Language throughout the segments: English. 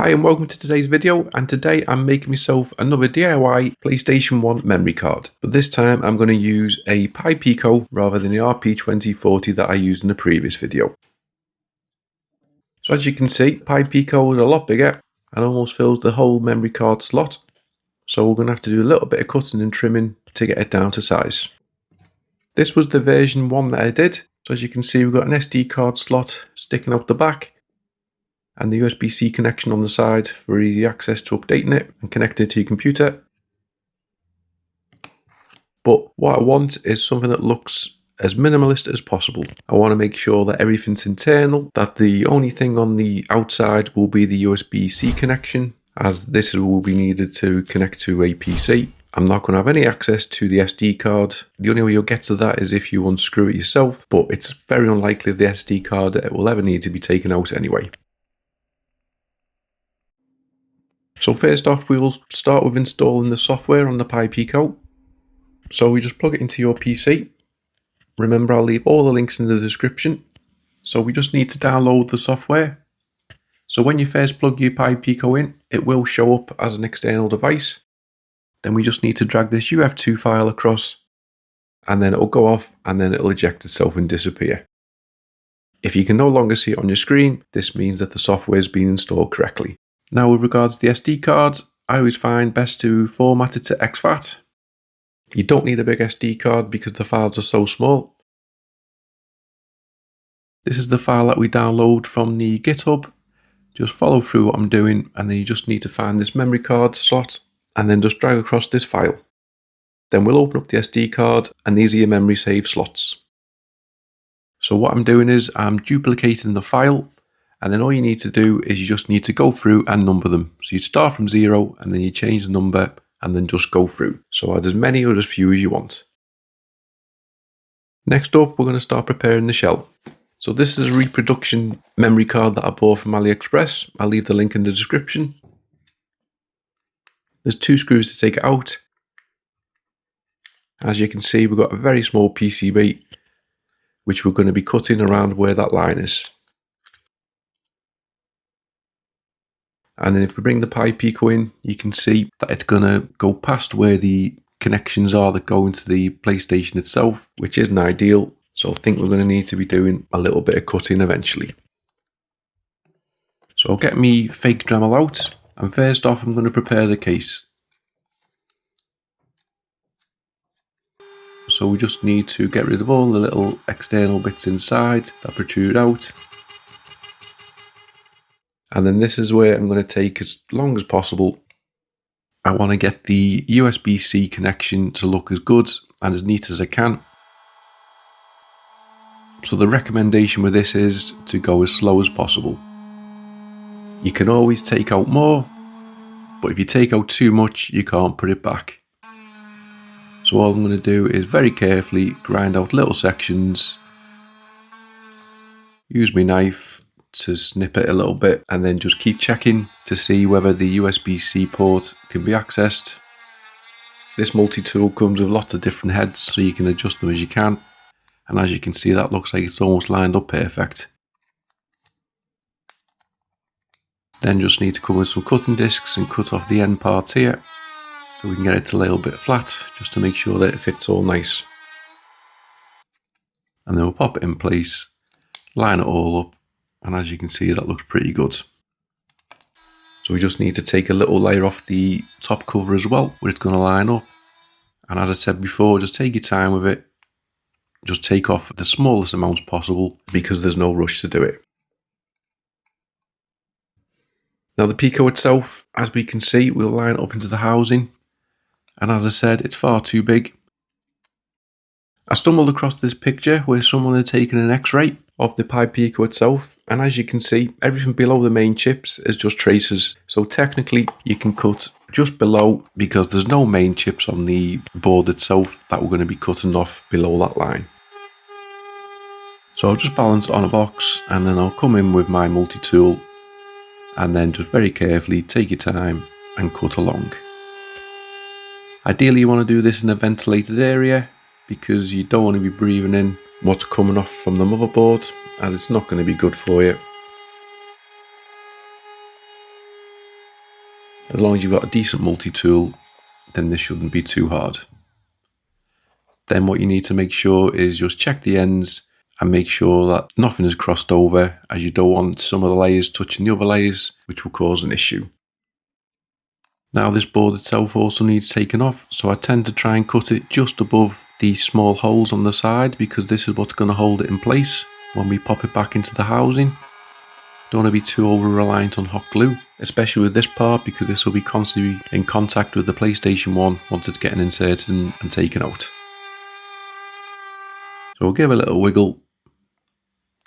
Hi and welcome to today's video, and today I'm making myself another DIY PlayStation 1 memory card, but this time I'm going to use a Pi Pico rather than the RP2040 that I used in the previous video. So as you can see, Pi Pico is a lot bigger and almost fills the whole memory card slot, so we're going to have to do a little bit of cutting and trimming to get it down to size. This was the version 1 that I did, so as you can see we've got an SD card slot sticking out the back, and the USB-C connection on the side for easy access to updating it and connecting it to your computer. But what I want is something that looks as minimalist as possible. I want to make sure that everything's internal, that the only thing on the outside will be the USB-C connection, as this will be needed to connect to a PC. I'm not going to have any access to the SD card. The only way you'll get to that is if you unscrew it yourself, but it's very unlikely the SD card will ever need to be taken out anyway. So first off, we will start with installing the software on the Pi Pico. So we just plug it into your PC. Remember, I'll leave all the links in the description. So we just need to download the software. So when you first plug your Pi Pico in, it will show up as an external device. Then we just need to drag this UF2 file across, and then it will go off, and then it will eject itself and disappear. If you can no longer see it on your screen, this means that the software has been installed correctly. Now with regards to the SD cards, I always find best to format it to exFAT. You don't need a big SD card because the files are so small. This is the file that we download from the GitHub. Just follow through what I'm doing, and then you just need to find this memory card slot and then just drag across this file. Then we'll open up the SD card, and these are your memory save slots. So what I'm doing is I'm duplicating the file, and then all you need to do is you just need to go through and number them. So you start from 0 and then you change the number and then just go through. So add as many or as few as you want. Next up, we're going to start preparing the shell. So this is a reproduction memory card that I bought from AliExpress. I'll leave the link in the description. There's 2 screws to take it out. As you can see, we've got a very small PCB, which we're going to be cutting around where that line is. And then if we bring the Pi Pico in, you can see that it's going to go past where the connections are that go into the PlayStation itself, which isn't ideal. So I think we're going to need to be doing a little bit of cutting eventually. So I'll get me fake Dremel out, and first off I'm going to prepare the case. So we just need to get rid of all the little external bits inside that protrude out. And then this is where I'm going to take as long as possible. I want to get the USB-C connection to look as good and as neat as I can. So the recommendation with this is to go as slow as possible. You can always take out more, but if you take out too much, you can't put it back. So all I'm going to do is very carefully grind out little sections, use my knife to snip it a little bit, and then just keep checking to see whether the USB-C port can be accessed. This multi-tool comes with lots of different heads, so you can adjust them as you can, and as you can see, that looks like it's almost lined up perfect. Then just need to come with some cutting discs and cut off the end parts here, so we can get it to lay a little bit flat, just to make sure that it fits all nice. And then we'll pop it in place, line it all up, and as you can see, that looks pretty good. So we just need to take a little layer off the top cover as well, where it's going to line up. And as I said before, just take your time with it. Just take off the smallest amounts possible, because there's no rush to do it. Now the Pico itself, as we can see, will line up into the housing. And as I said, it's far too big. I stumbled across this picture where someone had taken an X-ray of the Pi Pico itself, and as you can see, everything below the main chips is just traces. So technically you can cut just below, because there's no main chips on the board itself that we're going to be cutting off below that line. So I'll just balance it on a box, and then I'll come in with my multi-tool, and then just very carefully take your time and cut along. Ideally you want to do this in a ventilated area, because you don't want to be breathing in what's coming off from the motherboard, as it's not going to be good for you. As long as you've got a decent multi-tool, then this shouldn't be too hard. Then what you need to make sure is just check the ends and make sure that nothing is crossed over, as you don't want some of the layers touching the other layers, which will cause an issue. Now this board itself also needs taken off, so I tend to try and cut it just above these small holes on the side, because this is what's going to hold it in place when we pop it back into the housing. Don't want to be too over reliant on hot glue, especially with this part, because this will be constantly in contact with the PlayStation 1 once it's getting inserted and taken out. So we'll give it a little wiggle,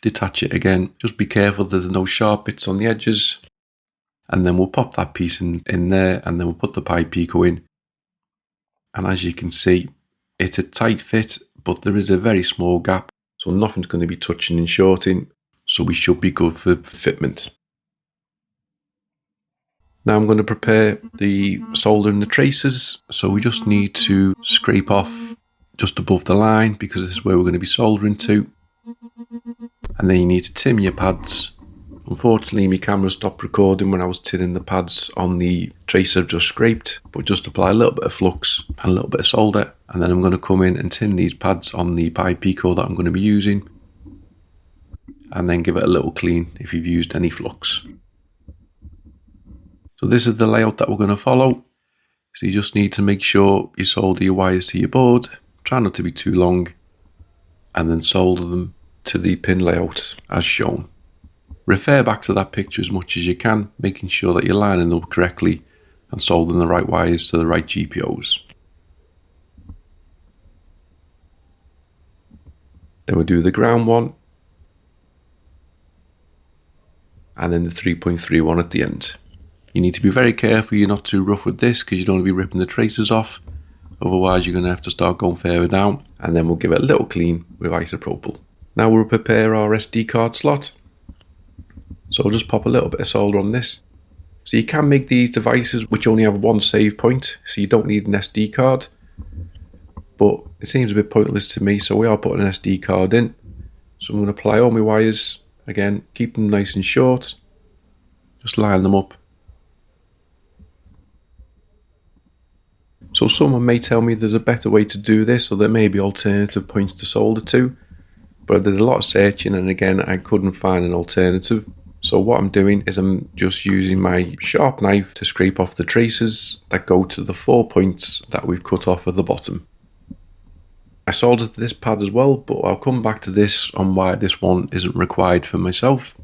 detach it again, just be careful there's no sharp bits on the edges, and then we'll pop that piece in there, and then we'll put the Pi Pico in. And as you can see, it's a tight fit, but there is a very small gap, so nothing's going to be touching and shorting, so we should be good for fitment. Now I'm going to prepare the soldering the traces, so we just need to scrape off just above the line, because this is where we're going to be soldering to. And then you need to tin your pads. Unfortunately, my camera stopped recording when I was tinning the pads on the tracer I've just scraped, but just apply a little bit of flux and a little bit of solder, and then I'm going to come in and tin these pads on the Pi Pico that I'm going to be using, and then give it a little clean if you've used any flux. So this is the layout that we're going to follow. So you just need to make sure you solder your wires to your board, try not to be too long, and then solder them to the pin layout as shown. Refer back to that picture as much as you can, making sure that you're lining up correctly and soldering the right wires to the right GPOs. Then we'll do the ground one, and then the 3.3 one at the end. You need to be very careful you're not too rough with this, because you don't want to be ripping the traces off, otherwise you're going to have to start going further down, and then we'll give it a little clean with isopropyl. Now we'll prepare our SD card slot. So I'll just pop a little bit of solder on this. So you can make these devices which only have one save point, so you don't need an SD card. But it seems a bit pointless to me, so we are putting an SD card in. So I'm going to apply all my wires, again, keep them nice and short. Just line them up. So someone may tell me there's a better way to do this, or there may be alternative points to solder to. But I did a lot of searching, and again, I couldn't find an alternative. So what I'm doing is I'm just using my sharp knife to scrape off the traces that go to the 4 points that we've cut off at the bottom. I soldered this pad as well, but I'll come back to this on why this one isn't required for myself.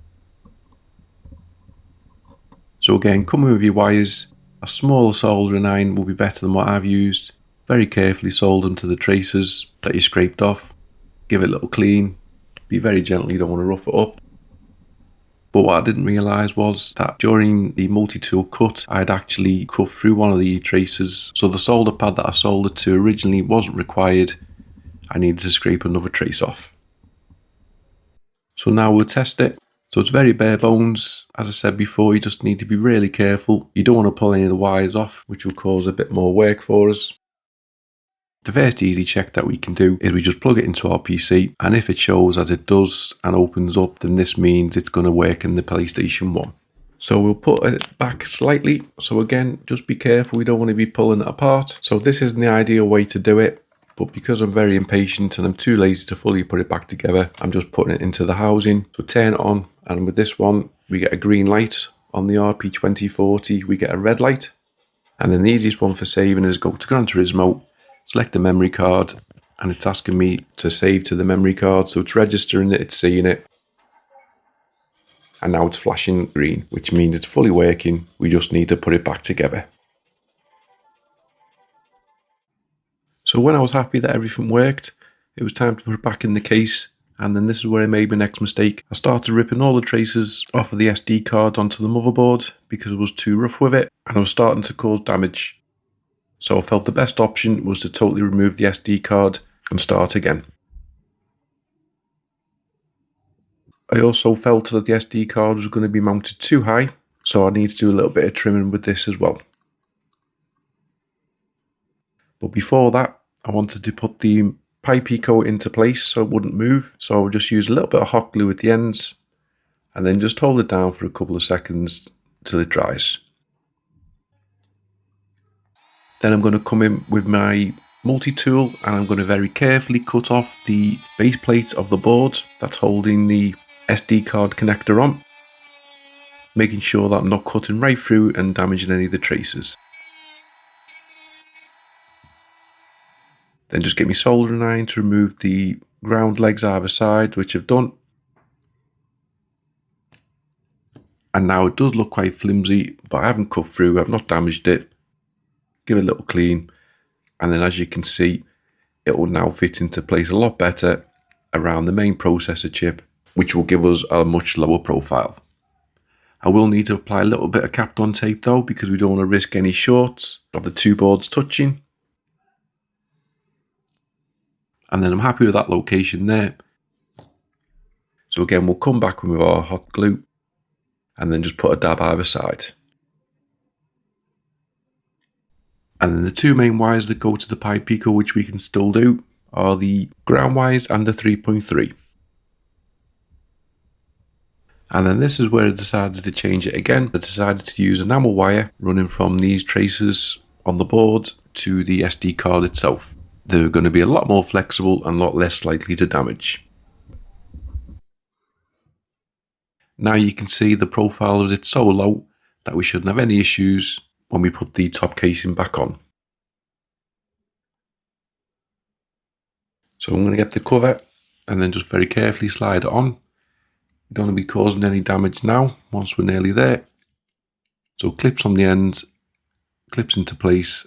So again, come in with your wires. A smaller soldering iron will be better than what I've used. Very carefully solder them to the traces that you scraped off. Give it a little clean. Be very gentle, you don't want to rough it up. But what I didn't realise was that during the multi-tool cut, I'd actually cut through one of the traces. So the solder pad that I soldered to originally wasn't required. I needed to scrape another trace off. So now we'll test it. So it's very bare bones. As I said before, you just need to be really careful. You don't want to pull any of the wires off, which will cause a bit more work for us. The first easy check that we can do is we just plug it into our PC, and if it shows as it does and opens up, then this means it's going to work in the PlayStation 1. So we'll put it back slightly. So again, just be careful, we don't want to be pulling it apart. So this isn't the ideal way to do it, but because I'm very impatient and I'm too lazy to fully put it back together, I'm just putting it into the housing. So turn it on, and with this one, we get a green light. On the RP2040, we get a red light. And then the easiest one for saving is go to Gran Turismo, select the memory card, and it's asking me to save to the memory card. So it's registering it, it's seeing it. And now it's flashing green, which means it's fully working. We just need to put it back together. So when I was happy that everything worked, it was time to put it back in the case. And then this is where I made my next mistake. I started ripping all the traces off of the SD card onto the motherboard because it was too rough with it, and I was starting to cause damage. So I felt the best option was to totally remove the SD card and start again. I also felt that the SD card was going to be mounted too high, so I need to do a little bit of trimming with this as well. But before that, I wanted to put the Pi Pico into place so it wouldn't move. So I'll just use a little bit of hot glue at the ends and then just hold it down for a couple of seconds till it dries. Then I'm going to come in with my multi-tool and I'm going to very carefully cut off the base plate of the board that's holding the SD card connector on, making sure that I'm not cutting right through and damaging any of the traces. Then just get my soldering iron to remove the ground legs either side, which I've done. And now it does look quite flimsy, but I haven't cut through, I've not damaged it. Give it a little clean, and then as you can see, it will now fit into place a lot better around the main processor chip, which will give us a much lower profile. I will need to apply a little bit of Kapton tape though, because we don't want to risk any shorts of the two boards touching. And then I'm happy with that location there. So again, we'll come back with our hot glue and then just put a dab either side. And then the two main wires that go to the Pi Pico, which we can still do, are the ground wires and the 3.3. And then this is where I decided to change it again. I decided to use enamel wire running from these traces on the board to the SD card itself. They're going to be a lot more flexible and a lot less likely to damage. Now you can see the profile of it so low that we shouldn't have any issues when we put the top casing back on. So I'm going to get the cover and then just very carefully slide it on. We don't want to be causing any damage now once we're nearly there. So clips on the ends, clips into place.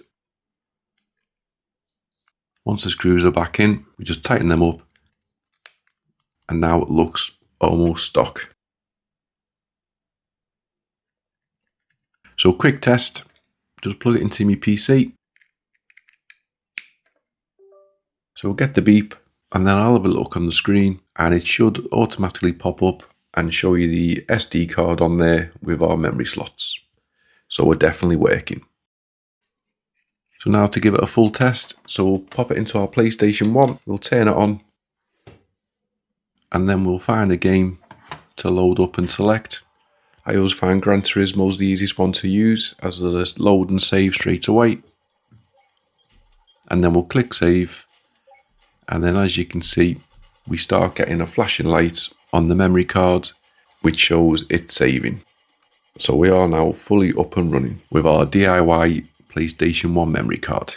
Once the screws are back in, we just tighten them up and now it looks almost stock. So quick test, just plug it into my PC. So we'll get the beep and then I'll have a look on the screen and it should automatically pop up and show you the SD card on there with our memory slots. So we're definitely working. So now to give it a full test, so we'll pop it into our PlayStation 1, we'll turn it on and then we'll find a game to load up and select. I always find Gran Turismo is the easiest one to use as they just load and save straight away. And then we'll click save. And then as you can see, we start getting a flashing light on the memory card, which shows it's saving. So we are now fully up and running with our DIY PlayStation 1 memory card.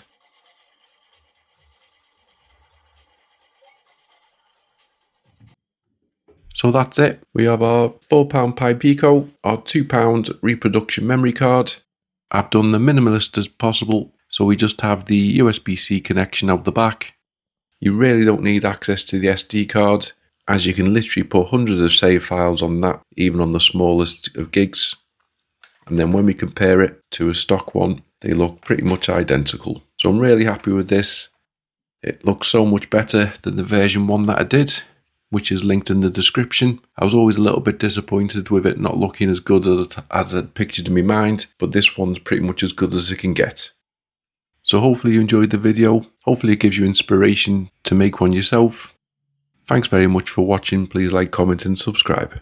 So that's it. We have our £4 Pi Pico, our £2 reproduction memory card. I've done the minimalist as possible, so we just have the USB-C connection out the back. You really don't need access to the SD card, as you can literally put hundreds of save files on that, even on the smallest of gigs. And then when we compare it to a stock one, they look pretty much identical. So I'm really happy with this. It looks so much better than the version 1 that I did, which is linked in the description. I was always a little bit disappointed with it not looking as good as I'd pictured in my mind, but this one's pretty much as good as it can get. So hopefully you enjoyed the video. Hopefully it gives you inspiration to make one yourself. Thanks very much for watching. Please like, comment and subscribe.